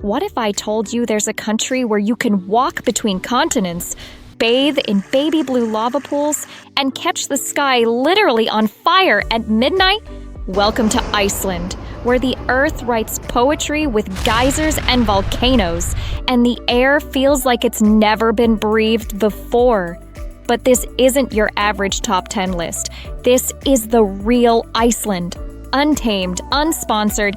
What if I told you there's a country where you can walk between continents, bathe in baby blue lava pools, and catch the sky literally on fire at midnight? Welcome to Iceland, where the earth writes poetry with geysers and volcanoes, and the air feels like it's never been breathed before. But this isn't your average top 10 list. This is the real Iceland. Untamed, unsponsored,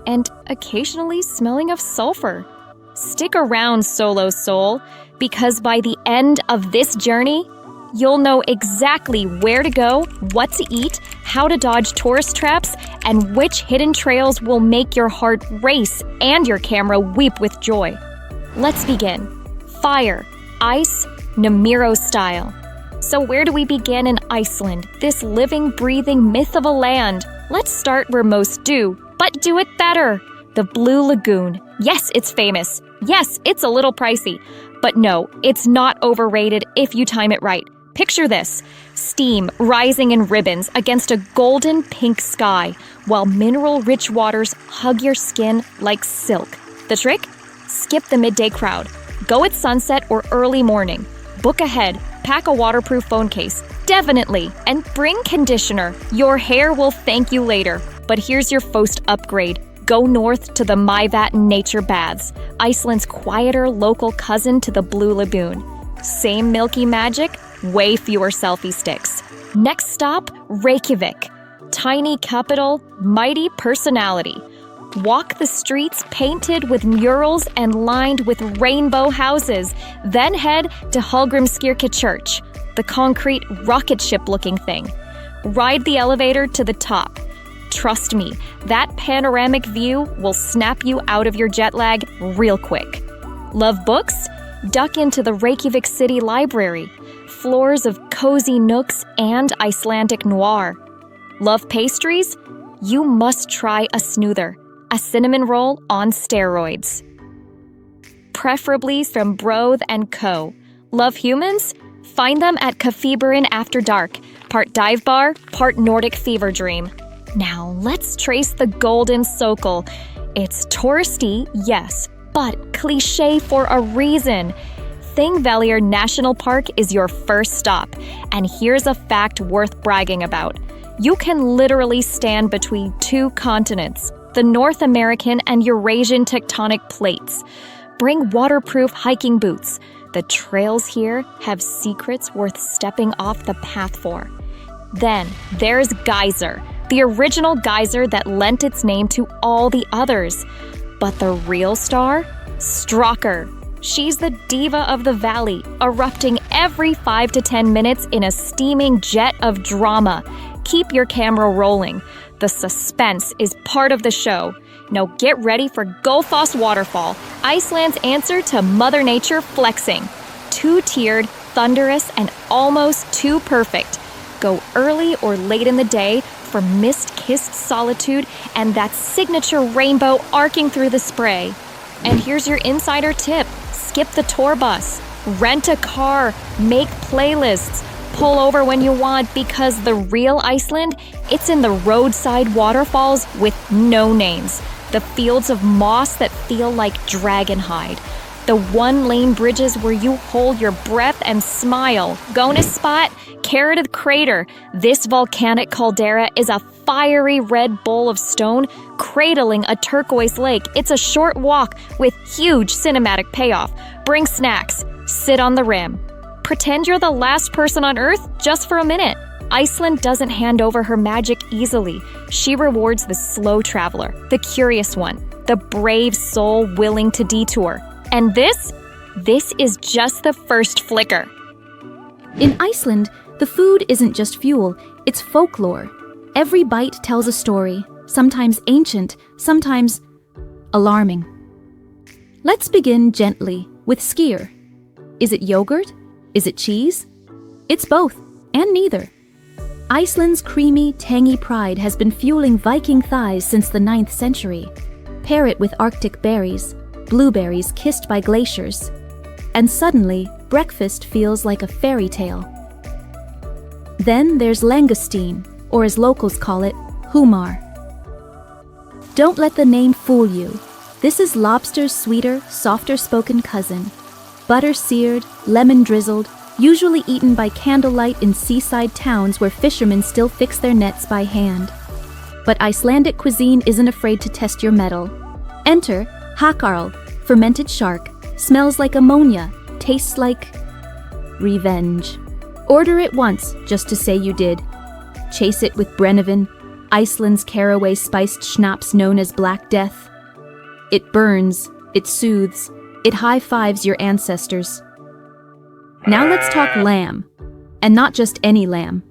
and occasionally smelling of sulfur. Stick around, Solo Soul, because by the end of this journey, you'll know exactly where to go, what to eat, how to dodge tourist traps, and which hidden trails will make your heart race and your camera weep with joy. Let's begin. Fire, ice, Namiro style. So where do we begin in Iceland, this living, breathing myth of a land? Let's start where most do, but do it better. The Blue Lagoon. Yes, it's famous. Yes, it's a little pricey. But no, it's not overrated if you time it right. Picture this. Steam rising in ribbons against a golden pink sky, while mineral-rich waters hug your skin like silk. The trick? Skip the midday crowd. Go at sunset or early morning. Book ahead. Pack a waterproof phone case. Definitely. And bring conditioner. Your hair will thank you later. But here's your first upgrade. Go north to the Mývatn Nature Baths, Iceland's quieter local cousin to the Blue Lagoon. Same milky magic, way fewer selfie sticks. Next stop, Reykjavik. Tiny capital, mighty personality. Walk the streets painted with murals and lined with rainbow houses, then head to Hallgrímskirkja Church, the concrete rocket ship-looking thing. Ride the elevator to the top. Trust me, that panoramic view will snap you out of your jet lag real quick. Love books? Duck into the Reykjavik City Library. Floors of cozy nooks and Icelandic noir. Love pastries? You must try a snúðr, a cinnamon roll on steroids. Preferably from Broth & Co. Love humans? Find them at Kaffibarinn After Dark, part dive bar, part Nordic fever dream. Now, let's trace the Golden Circle. It's touristy, yes, but cliché for a reason. Thingvellir National Park is your first stop, and here's a fact worth bragging about. You can literally stand between two continents, the North American and Eurasian tectonic plates. Bring waterproof hiking boots. The trails here have secrets worth stepping off the path for. Then, there's Geyser, the original geyser that lent its name to all the others. But the real star? Strákr. She's the diva of the valley, erupting every 5 to 10 minutes in a steaming jet of drama. Keep your camera rolling. The suspense is part of the show. Now get ready for Gullfoss Waterfall, Iceland's answer to Mother Nature flexing. Two-tiered, thunderous, and almost too perfect. Go early or late in the day for mist-kissed solitude and that signature rainbow arcing through the spray. And here's your insider tip. Skip the tour bus. Rent a car. Make playlists. Pull over when you want because the real Iceland, it's in the roadside waterfalls with no names. The fields of moss that feel like dragon hide. The one-lane bridges where you hold your breath and smile. Bonus spot, Carrotted Crater. This volcanic caldera is a fiery red bowl of stone cradling a turquoise lake. It's a short walk with huge cinematic payoff. Bring snacks. Sit on the rim. Pretend you're the last person on Earth just for a minute. Iceland doesn't hand over her magic easily. She rewards the slow traveler, the curious one, the brave soul willing to detour. And this is just the first flicker. In Iceland, the food isn't just fuel, it's folklore. Every bite tells a story, sometimes ancient, sometimes alarming. Let's begin gently with skyr. Is it yogurt? Is it cheese? It's both, and neither. Iceland's creamy, tangy pride has been fueling Viking thighs since the 9th century. Pair it with Arctic berries, blueberries kissed by glaciers, and suddenly, breakfast feels like a fairy tale. Then there's langoustine, or as locals call it, humar. Don't let the name fool you. This is lobster's sweeter, softer-spoken cousin. Butter-seared, lemon-drizzled, usually eaten by candlelight in seaside towns where fishermen still fix their nets by hand. But Icelandic cuisine isn't afraid to test your mettle. Enter hakarl, fermented shark, smells like ammonia, tastes like revenge. Order it once, just to say you did. Chase it with Brennivin, Iceland's caraway spiced schnapps known as Black Death. It burns, it soothes, it high-fives your ancestors. Now let's talk lamb, and not just any lamb.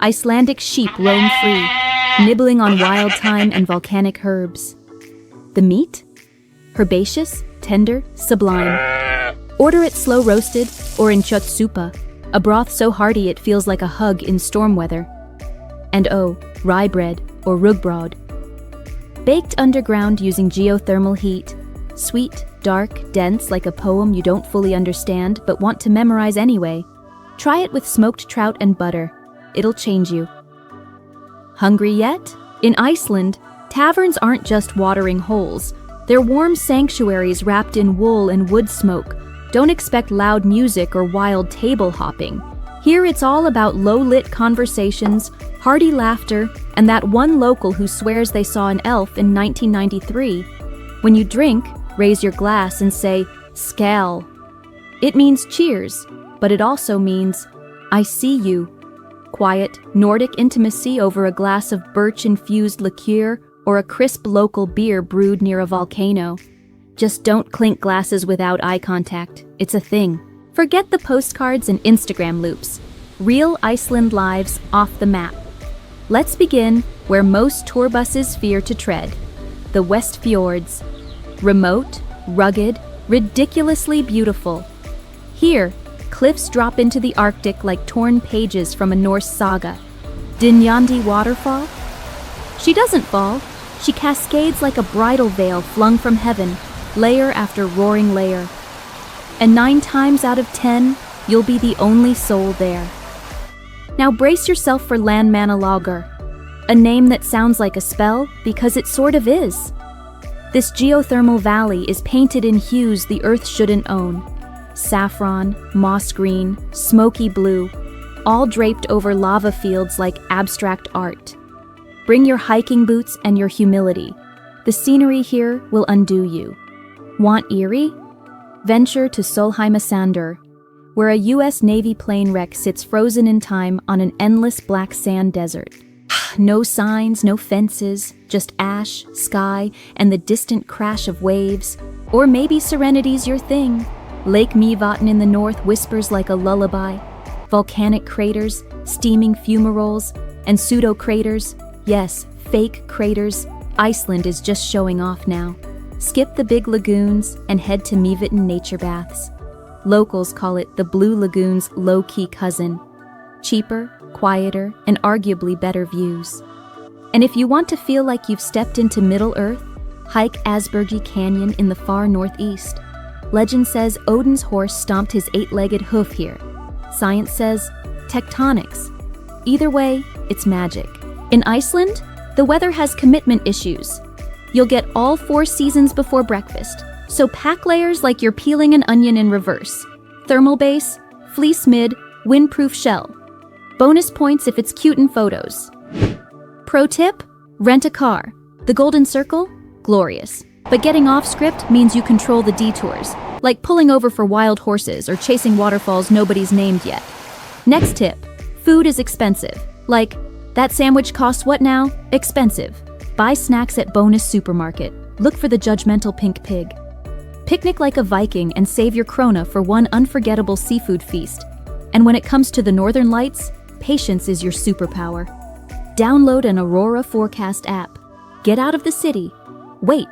Icelandic sheep roam free, nibbling on wild thyme and volcanic herbs. The meat? Herbaceous, tender, sublime. Order it slow-roasted or in chutsupa, a broth so hearty it feels like a hug in storm weather. And oh, rye bread or rugbrod. Baked underground using geothermal heat, sweet, dark, dense like a poem you don't fully understand but want to memorize anyway. Try it with smoked trout and butter. It'll change you. Hungry yet? In Iceland, taverns aren't just watering holes. They're warm sanctuaries wrapped in wool and wood smoke. Don't expect loud music or wild table hopping. Here it's all about low-lit conversations, hearty laughter, and that one local who swears they saw an elf in 1993. When you drink, raise your glass and say, "Skål." It means cheers, but it also means, I see you. Quiet, Nordic intimacy over a glass of birch-infused liqueur or a crisp local beer brewed near a volcano. Just don't clink glasses without eye contact. It's a thing. Forget the postcards and Instagram loops. Real Iceland lives off the map. Let's begin where most tour buses fear to tread. The West Fjords. Remote, rugged, ridiculously beautiful. Here, cliffs drop into the Arctic like torn pages from a Norse saga. Dynjandi waterfall? She doesn't fall. She cascades like a bridal veil flung from heaven, layer after roaring layer. And 9 times out of 10, you'll be the only soul there. Now brace yourself for Landmannalaugar, a name that sounds like a spell because it sort of is. This geothermal valley is painted in hues the earth shouldn't own. Saffron, moss green, smoky blue, all draped over lava fields like abstract art. Bring your hiking boots and your humility. The scenery here will undo you. Want eerie? Venture to Solheimasandur, where a U.S. Navy plane wreck sits frozen in time on an endless black sand desert. No signs, no fences, just ash, sky, and the distant crash of waves. Or maybe serenity's your thing. Lake Mývatn in the north whispers like a lullaby. Volcanic craters, steaming fumaroles, and pseudo craters. Yes, fake craters. Iceland is just showing off now. Skip the big lagoons and head to Mývatn nature baths. Locals call it the Blue Lagoon's low-key cousin. Cheaper, quieter, and arguably better views. And if you want to feel like you've stepped into Middle-earth, hike Aspergy Canyon in the far northeast. Legend says Odin's horse stomped his 8-legged hoof here. Science says tectonics. Either way, it's magic. In Iceland, the weather has commitment issues. You'll get all 4 seasons before breakfast, so pack layers like you're peeling an onion in reverse. Thermal base, fleece mid, windproof shell. Bonus points if it's cute in photos. Pro tip, rent a car. The Golden Circle? Glorious. But getting off script means you control the detours, like pulling over for wild horses or chasing waterfalls nobody's named yet. Next tip, food is expensive. Like, that sandwich costs what now? Expensive. Buy snacks at Bonus Supermarket. Look for the judgmental pink pig. Picnic like a Viking and save your krona for one unforgettable seafood feast. And when it comes to the Northern Lights, patience is your superpower. Download an Aurora Forecast app. Get out of the city. Wait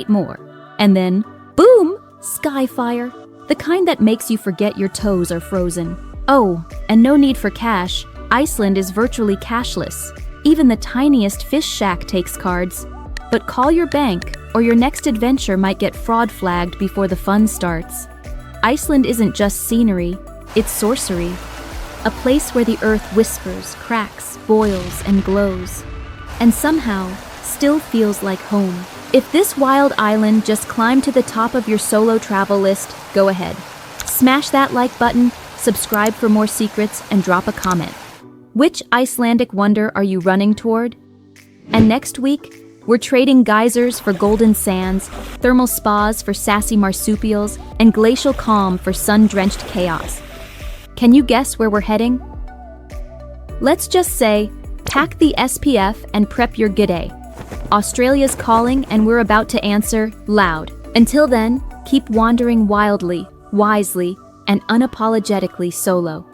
more. And then, boom! Skyfire. The kind that makes you forget your toes are frozen. Oh, and no need for cash. Iceland is virtually cashless. Even the tiniest fish shack takes cards. But call your bank, or your next adventure might get fraud flagged before the fun starts. Iceland isn't just scenery, it's sorcery. A place where the earth whispers, cracks, boils, and glows. And somehow, still feels like home. If this wild island just climbed to the top of your solo travel list, go ahead. Smash that like button, subscribe for more secrets, and drop a comment. Which Icelandic wonder are you running toward? And next week, we're trading geysers for golden sands, thermal spas for sassy marsupials, and glacial calm for sun-drenched chaos. Can you guess where we're heading? Let's just say, pack the SPF and prep your g'day. Australia's calling and we're about to answer loud. Until then, keep wandering wildly, wisely, and unapologetically solo.